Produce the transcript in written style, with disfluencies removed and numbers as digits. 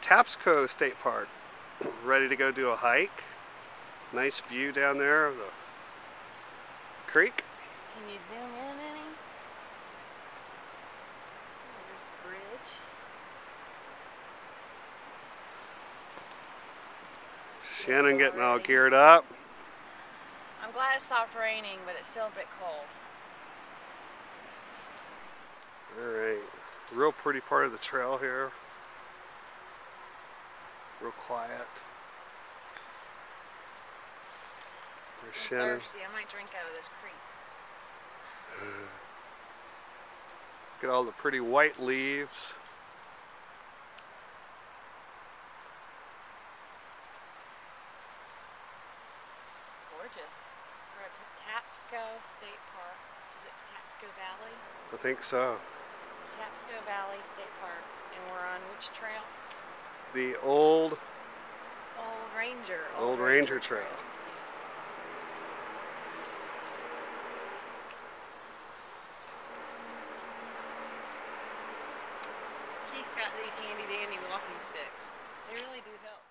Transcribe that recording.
Patapsco State Park. Ready to go do a hike. Nice view down there of the creek. Can you zoom in any? There's a bridge. Shannon getting all geared up. I'm glad it stopped raining, but it's still a bit cold. Alright, real pretty part of the trail here. Real quiet. There's Shannon. I'm thirsty. I might drink out of this creek. Look at all the pretty white leaves. Gorgeous. We're at Patapsco State Park. Is it Patapsco Valley? I think so. Patapsco Valley State Park. And we're on which trail? The old Ranger Trail. Keith got these handy dandy walking sticks. They really do help.